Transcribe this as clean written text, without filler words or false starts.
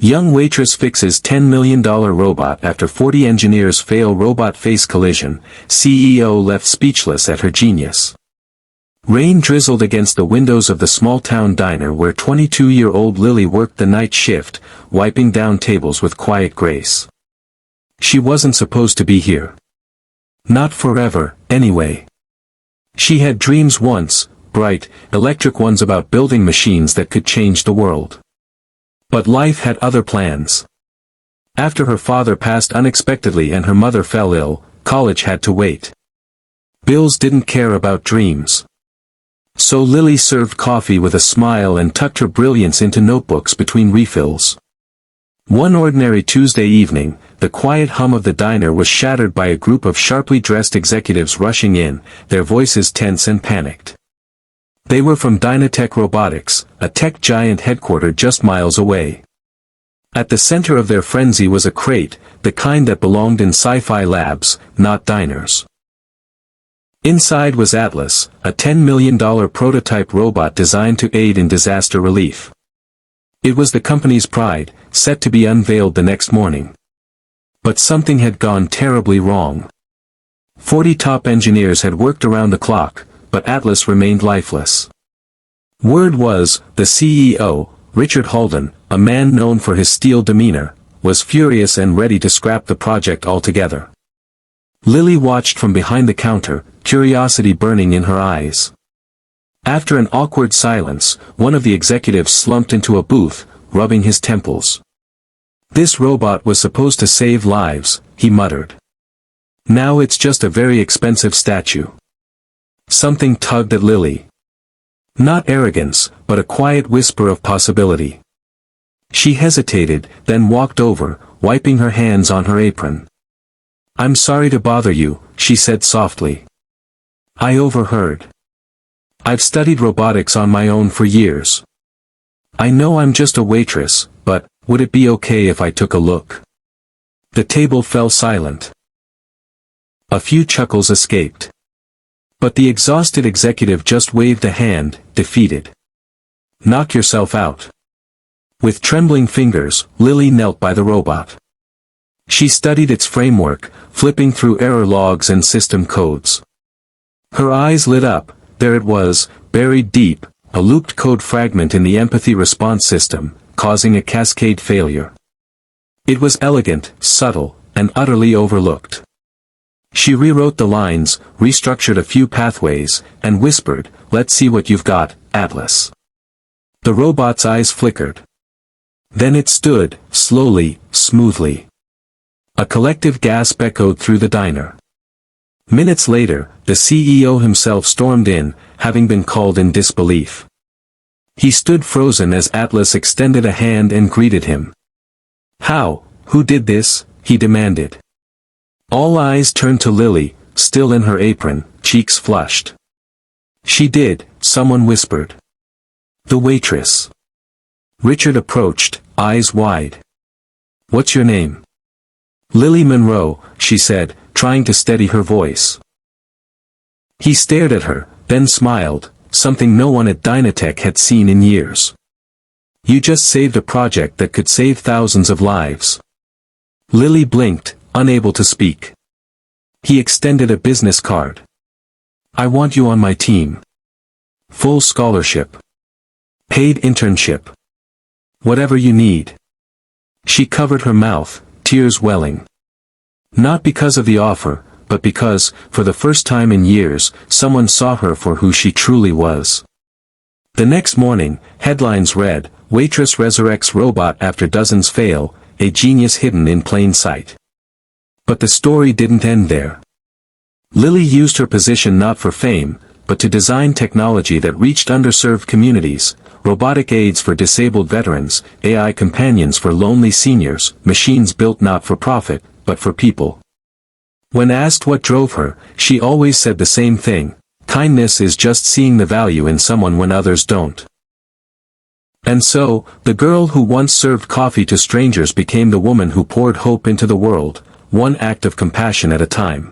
Young waitress fixes $10 million robot after 40 engineers fail robot face collision, CEO left speechless at her genius. Rain drizzled against the windows of the small-town diner where 22-year-old Lily worked the night shift, wiping down tables with quiet grace. She wasn't supposed to be here. Not forever, anyway. She had dreams once, bright, electric ones about building machines that could change the world. But life had other plans. After her father passed unexpectedly and her mother fell ill, college had to wait. Bills didn't care about dreams. So Lily served coffee with a smile and tucked her brilliance into notebooks between refills. One ordinary Tuesday evening, the quiet hum of the diner was shattered by a group of sharply dressed executives rushing in, their voices tense and panicked. They were from Dynatech Robotics, a tech giant headquartered just miles away. At the center of their frenzy was a crate, the kind that belonged in sci-fi labs, not diners. Inside was Atlas, a $10 million prototype robot designed to aid in disaster relief. It was the company's pride, set to be unveiled the next morning. But something had gone terribly wrong. 40 top engineers had worked around the clock, but Atlas remained lifeless. Word was, the CEO, Richard Halden, a man known for his steel demeanor, was furious and ready to scrap the project altogether. Lily watched from behind the counter, curiosity burning in her eyes. After an awkward silence, one of the executives slumped into a booth, rubbing his temples. "This robot was supposed to save lives," he muttered. "Now it's just a very expensive statue." Something tugged at Lily. Not arrogance, but a quiet whisper of possibility. She hesitated, then walked over, wiping her hands on her apron. "I'm sorry to bother you," she said softly. "I overheard. I've studied robotics on my own for years. I know I'm just a waitress, but, would it be okay if I took a look?" The table fell silent. A few chuckles escaped. But the exhausted executive just waved a hand, defeated. "Knock yourself out." With trembling fingers, Lily knelt by the robot. She studied its framework, flipping through error logs and system codes. Her eyes lit up. There it was, buried deep, a looped code fragment in the empathy response system, causing a cascade failure. It was elegant, subtle, and utterly overlooked. She rewrote the lines, restructured a few pathways, and whispered, "Let's see what you've got, Atlas." The robot's eyes flickered. Then it stood, slowly, smoothly. A collective gasp echoed through the diner. Minutes later, the CEO himself stormed in, having been called in disbelief. He stood frozen as Atlas extended a hand and greeted him. "How? Who did this?" he demanded. All eyes turned to Lily, still in her apron, cheeks flushed. "She did," someone whispered. "The waitress." Richard approached, eyes wide. "What's your name?" "Lily Monroe," she said, trying to steady her voice. He stared at her, then smiled, something no one at Dynatech had seen in years. "You just saved a project that could save thousands of lives." Lily blinked, unable to speak. He extended a business card. "I want you on my team. Full scholarship. Paid internship. Whatever you need." She covered her mouth, tears welling. Not because of the offer, but because, for the first time in years, someone saw her for who she truly was. The next morning, headlines read, "Waitress resurrects robot after dozens fail, a genius hidden in plain sight." But the story didn't end there. Lily used her position not for fame, but to design technology that reached underserved communities, robotic aids for disabled veterans, AI companions for lonely seniors, machines built not for profit, but for people. When asked what drove her, she always said the same thing: kindness is just seeing the value in someone when others don't. And so, the girl who once served coffee to strangers became the woman who poured hope into the world, one act of compassion at a time.